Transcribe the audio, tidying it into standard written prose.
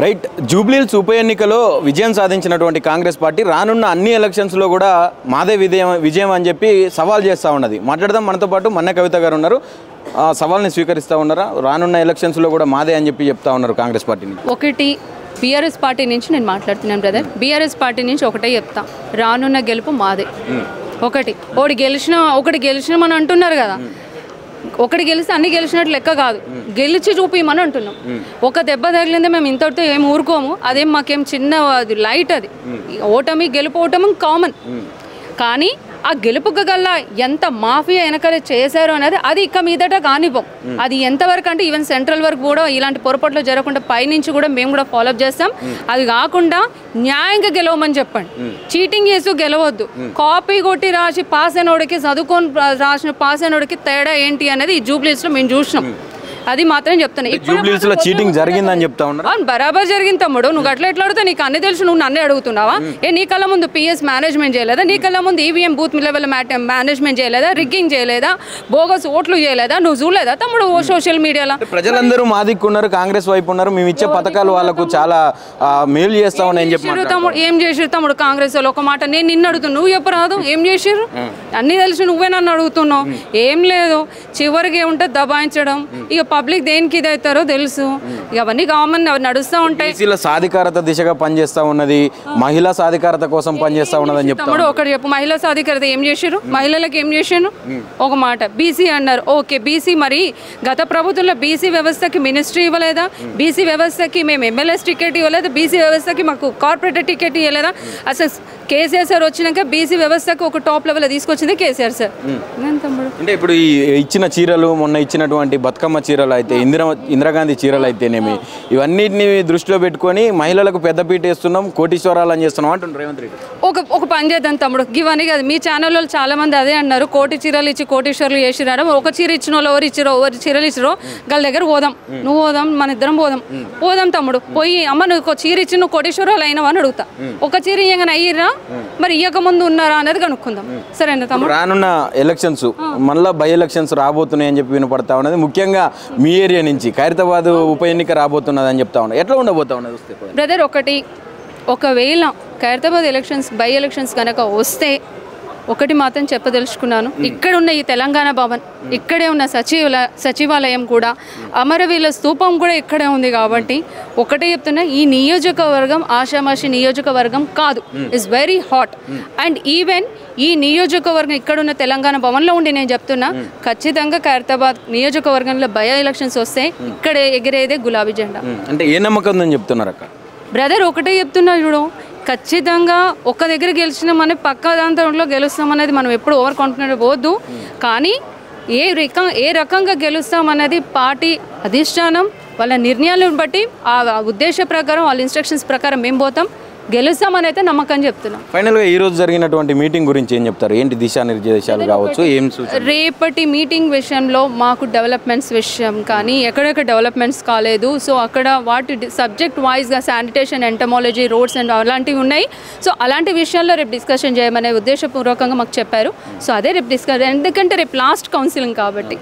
Right Jubilee Hills ఉప ఎన్నికలో విజయం సాధించినటువంటి కాంగ్రెస్ పార్టీ రానున్న అన్ని ఎలక్షన్స్లో కూడా మాదే విజయం అని చెప్పి సవాల్ చేస్తూ ఉన్నది. మాట్లాడదాం. మనతో పాటు మన్నె కవిత గారు ఉన్నారు. సవాల్ని స్వీకరిస్తూ ఉన్నారా? రానున్న ఎలక్షన్స్లో కూడా మాదే అని చెప్పి చెప్తా ఉన్నారు కాంగ్రెస్ పార్టీని. ఒకటి బీఆర్ఎస్ పార్టీ నుంచి నేను మాట్లాడుతున్నాను బ్రదర్. బీఆర్ఎస్ పార్టీ నుంచి ఒకటే చెప్తా, రానున్న గెలుపు మాదే. ఒకటి గెలిచినామని అంటున్నారు కదా, ఒకటి గెలిస్తే అన్ని గెలిచినట్టు లెక్క కాదు, గెలిచి చూపిమని అంటున్నాం. ఒక దెబ్బ తగిలిందే మేము ఇంతటితో ఏం ఊరుకోము, అదేం మాకేం చిన్న లైట్. అది ఓటమి గెలుపు కామన్. కానీ ఆ గెలుపుకు గల్లా ఎంత మాఫియా వెనకాల చేశారు అనేది అది ఇక మీదట కానివ్వం. అది ఎంతవరకు అంటే ఈవెన్ సెంట్రల్ వరకు కూడా ఇలాంటి పొరపాట్లు జరగకుండా పైనుంచి కూడా మేము కూడా ఫాలోఅప్ చేస్తాం. అది కాకుండా న్యాయంగా గెలవమని చెప్పండి. చీటింగ్ చేస్తూ గెలవద్దు. కాపీ కొట్టి రాసి పాస్ అయినోడికి, చదువుకొని రాసిన పాస్ అయినోడికి తేడా ఏంటి అనేది ఈ జూబ్లీహిల్స్లో మేము చూసినాం. అది మాత్రం చెప్తాను. జూబ్లీహిల్స్లో చీటింగ్ జరిగిందని చెప్తా ఉన్నారు. అవును, బరాబర్ జరిగింది తమ్ముడు. నువ్వు అట్లా ఎట్లా అడుగుతావు? నీకు అన్ని తెలుసు, నువ్వు నన్నే అడుగుతున్నావా? నీ కళ్ళ ముందు పిఎస్ మేనేజ్మెంట్ చేయలేదా? నీ కళ్ళ ముందు ఈవీఎం బూత్ లెవెల్ మేనేజ్మెంట్ చేయలేదా? రిగ్గింగ్ చేయలేదా? బోగస్ ఓట్లు చేయలేదా? నువ్వు చూడలేదా తమ్ముడు సోషల్ మీడియాలో? ప్రజలందరూ మా దిక్కున్నారు, కాంగ్రెస్ వైపు ఉన్నారు, మేము ఇచ్చే పథకాలు వాళ్ళకు చాలా మేలు చేస్తామని తమ్ముడు. ఏం చేసారు తమ్ముడు కాంగ్రెస్ వాళ్ళు? ఒక మాట నేను నిన్ను అడుగుతున్నా, నువ్వు చెప్పరాదు ఏం చేసారు? అన్ని తెలిసి నువ్వే నన్ను అడుగుతున్నావు. ఏం లేదు, చివరికి ఏముంటుంది దబాయించడం. ఇక పబ్లిక్ దేనికి ఇదవుతారో తెలుసు. అవన్నీ కామన్ నడుస్తూ ఉంటాయి. సాధికారత దిశగా పనిచేస్తా ఉన్నది, మహిళా సాధికారత కోసం పనిచేస్తా ఉన్నదని చెప్తాడు. ఒకటి చెప్పు, మహిళా సాధికారత ఏం చేశారు? మహిళలకు ఏం చేశారు? ఒక మాట బీసీ అన్నారు. ఓకే, బీసీ మరి గత ప్రభుత్వంలో బీసీ వ్యవస్థకి మినిస్ట్రీ ఇవ్వలేదా? బీసీ వ్యవస్థకి మేము ఎమ్మెల్యేస్ టికెట్ ఇవ్వలేదా? బీసీ వ్యవస్థకి మాకు కార్పొరేటర్ టికెట్ ఇవ్వలేదా? అసలు కేసీఆర్ సార్ వచ్చినాక బీసీ వ్యవస్థకు ఒక టాప్ లెవెల్ తీసుకొచ్చింది కేసీఆర్ సార్. అంటే ఇప్పుడు ఈ ఇచ్చిన చీరలు, మొన్న ఇచ్చినటువంటి బతుకమ్మ చీరలు అయితే, ఇందిరాగాంధీ చీరలు అయితేనేమి, ఇవన్నిటిని దృష్టిలో పెట్టుకొని మహిళలకు పెద్దపీట వేస్తున్నాం, కోటీశ్వరాలు అని చేస్తున్నాం అంటున్నారు రేవంత్ రెడ్డి. ఒక పని చేద్దాం తమ్ముడు, ఇవన్నీ కాదు. మీ ఛానల్లో చాలా మంది అదే అన్నారు, కోటి చీరలు ఇచ్చి కోటీశ్వరులు చేసిరాడు. ఒక చీర ఇచ్చిన వాళ్ళు ఎవరు చీరలు ఇచ్చిరో వాళ్ళ దగ్గర పోదాం. నువ్వు పోదాం, మన ఇద్దరం పోదాం తమ్ముడు. పోయి అమ్మ నువ్వు చీర ఇచ్చి నువ్వు కోటీశ్వరాలు అయినావు అని అడుగుతా. ఒక చీర ఇయ్యగానే అయ్యిరా, మరి ఇయ్యక ముందు ఉన్నారా అనేది కనుక్కుందాం. సరేనా తమ్ముడు? రానున్న ఎలక్షన్స్ మళ్ళీ బై ఎలక్షన్స్ రాబోతున్నాయని చెప్పి వినపడతా ఉన్నది. ముఖ్యంగా మీ ఏరియా నుంచి ఖైరతాబాద్ ఉప ఎన్నిక రాబోతున్నది అని చెప్తా ఉన్నా. ఎట్లా ఉండబోతా ఉన్నది బ్రదర్? ఒకవేళ ఖైరతాబాద్ ఎలక్షన్స్ బై ఎలక్షన్స్ కనుక వస్తే ఒకటి మాత్రం చెప్పదలుచుకున్నాను. ఇక్కడ ఉన్న ఈ తెలంగాణ భవన్, ఇక్కడే ఉన్న సచివాలయం కూడా, అమరవీరుల స్తూపం కూడా ఇక్కడే ఉంది. కాబట్టి ఒకటే చెప్తున్నా, ఈ నియోజకవర్గం ఆషామాషి నియోజకవర్గం కాదు. It's very hot. And even ఈ నియోజకవర్గం ఇక్కడున్న తెలంగాణ భవన్లో ఉండి నేను చెప్తున్నా, ఖచ్చితంగా ఖైరతాబాద్ నియోజకవర్గంలో బై ఎలక్షన్స్ వస్తే ఇక్కడే ఎగిరేదే గులాబీ జెండా. అంటే ఏ నమ్మకం ఉందని చెప్తున్నారు అక్క? బ్రదర్ ఒకటే చెప్తున్నా చూడు, ఖచ్చితంగా ఒక్క దగ్గర గెలిచినామని పక్క దాంట్లో గెలుస్తామనేది మనం ఎప్పుడు ఓవర్ కాన్ఫిడెంట్ పోవద్దు. కానీ ఏ రకంగా గెలుస్తామన్నది పార్టీ అధిష్టానం వాళ్ళ నిర్ణయాలను బట్టి, ఆ ఉద్దేశ ప్రకారం, వాళ్ళ ఇన్స్ట్రక్షన్స్ ప్రకారం మేము పోతాం, గెలుస్తామని అయితే నమ్మకం చెప్తున్నాం. ఫైనల్గా ఈ రోజు జరిగినటువంటి మీటింగ్ గురించి ఏం చెప్తారు? ఏంటి దిశానిర్దేశాలు కావచ్చు? ఏం రేపటి మీటింగ్ విషయంలో మాకు డెవలప్మెంట్స్ విషయం కానీ ఎక్కడెక్కడ డెవలప్మెంట్స్ కాలేదు, సో అక్కడ వాటి సబ్జెక్ట్ వైజ్గా శానిటేషన్, ఎంటమాలజీ, రోడ్స్ అండ్ అలాంటివి ఉన్నాయి. సో అలాంటి విషయాల్లో రేపు డిస్కషన్ చేయమనే ఉద్దేశపూర్వకంగా మాకు చెప్పారు. సో అదే రేపు డిస్కస్, ఎందుకంటే రేపు లాస్ట్ కౌన్సిలింగ్ కాబట్టి.